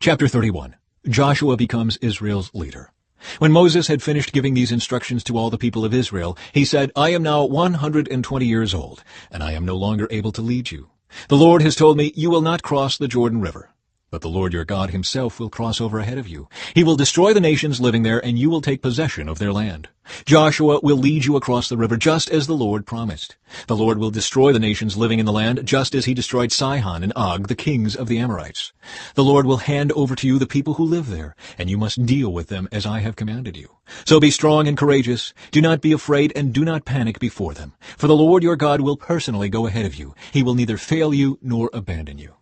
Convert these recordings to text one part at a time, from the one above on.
Chapter 31. Joshua becomes Israel's leader. When Moses had finished giving these instructions to all the people of Israel, he said, I am now 120 years old, and I am no longer able to lead you. The Lord has told me, you will not cross the Jordan River. But the Lord your God himself will cross over ahead of you. He will destroy the nations living there, and you will take possession of their land. Joshua will lead you across the river, just as the Lord promised. The Lord will destroy the nations living in the land, just as he destroyed Sihon and Og, the kings of the Amorites. The Lord will hand over to you the people who live there, and you must deal with them as I have commanded you. So be strong and courageous. Do not be afraid, and do not panic before them. For the Lord your God will personally go ahead of you. He will neither fail you nor abandon you.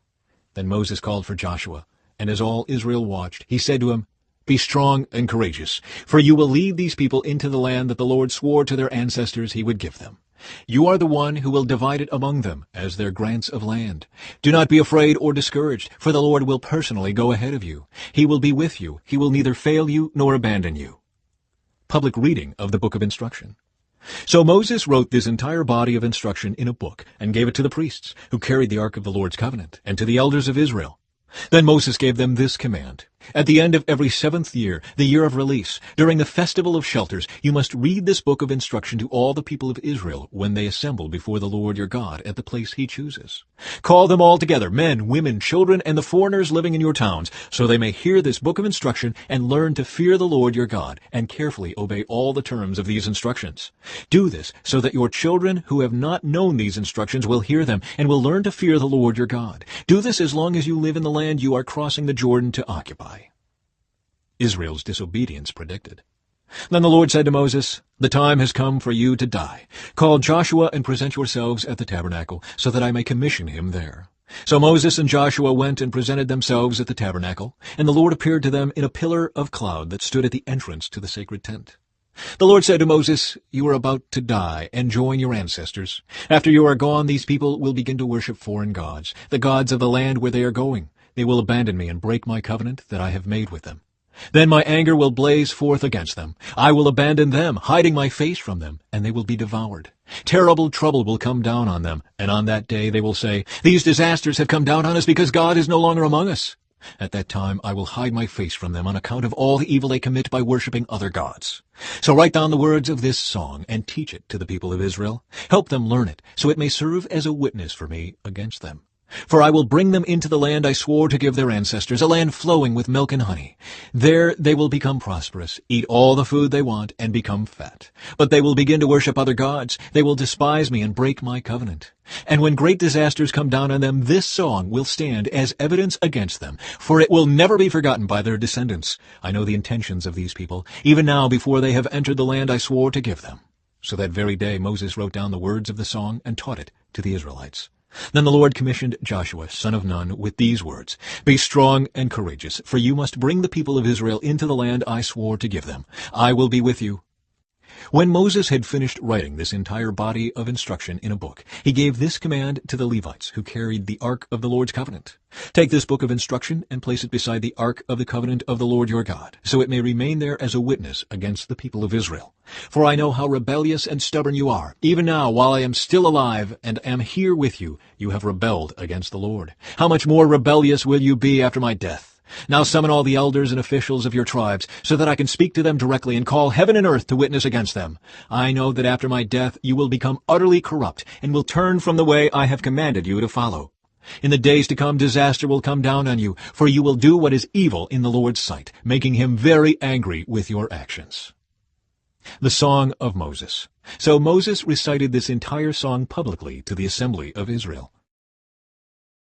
Then Moses called for Joshua, and as all Israel watched, he said to him, Be strong and courageous, for you will lead these people into the land that the Lord swore to their ancestors he would give them. You are the one who will divide it among them as their grants of land. Do not be afraid or discouraged, for the Lord will personally go ahead of you. He will be with you. He will neither fail you nor abandon you. Public reading of the Book of Instruction. So Moses wrote this entire body of instruction in a book and gave it to the priests, who carried the ark of the Lord's covenant, and to the elders of Israel. Then Moses gave them this command. At the end of every 7th year, the year of release, during the festival of shelters, you must read this book of instruction to all the people of Israel when they assemble before the Lord your God at the place he chooses. Call them all together, men, women, children, and the foreigners living in your towns, so they may hear this book of instruction and learn to fear the Lord your God and carefully obey all the terms of these instructions. Do this so that your children who have not known these instructions will hear them and will learn to fear the Lord your God. Do this as long as you live in the land you are crossing the Jordan to occupy. Israel's disobedience predicted. Then the Lord said to Moses, The time has come for you to die. Call Joshua and present yourselves at the tabernacle, so that I may commission him there. So Moses and Joshua went and presented themselves at the tabernacle, and the Lord appeared to them in a pillar of cloud that stood at the entrance to the sacred tent. The Lord said to Moses, You are about to die and join your ancestors. After you are gone, these people will begin to worship foreign gods, the gods of the land where they are going. They will abandon me and break my covenant that I have made with them. Then my anger will blaze forth against them. I will abandon them, hiding my face from them, and they will be devoured. Terrible trouble will come down on them, and on that day they will say, These disasters have come down on us because God is no longer among us. At that time I will hide my face from them on account of all the evil they commit by worshiping other gods. So write down the words of this song and teach it to the people of Israel. Help them learn it, so it may serve as a witness for me against them. For I will bring them into the land I swore to give their ancestors, a land flowing with milk and honey. There they will become prosperous, eat all the food they want, and become fat. But they will begin to worship other gods. They will despise me and break my covenant. And when great disasters come down on them, this song will stand as evidence against them, for it will never be forgotten by their descendants. I know the intentions of these people, even now before they have entered the land I swore to give them. So that very day Moses wrote down the words of the song and taught it to the Israelites. Then the Lord commissioned Joshua, son of Nun, with these words, Be strong and courageous, for you must bring the people of Israel into the land I swore to give them. I will be with you. When Moses had finished writing this entire body of instruction in a book, he gave this command to the Levites who carried the ark of the Lord's covenant. Take this book of instruction and place it beside the ark of the covenant of the Lord your God, so it may remain there as a witness against the people of Israel. For I know how rebellious and stubborn you are. Even now, while I am still alive and am here with you, you have rebelled against the Lord. How much more rebellious will you be after my death? Now summon all the elders and officials of your tribes, so that I can speak to them directly and call heaven and earth to witness against them. I know that after my death you will become utterly corrupt and will turn from the way I have commanded you to follow. In the days to come disaster will come down on you, for you will do what is evil in the Lord's sight, making him very angry with your actions. The Song of Moses. So Moses recited this entire song publicly to the assembly of Israel.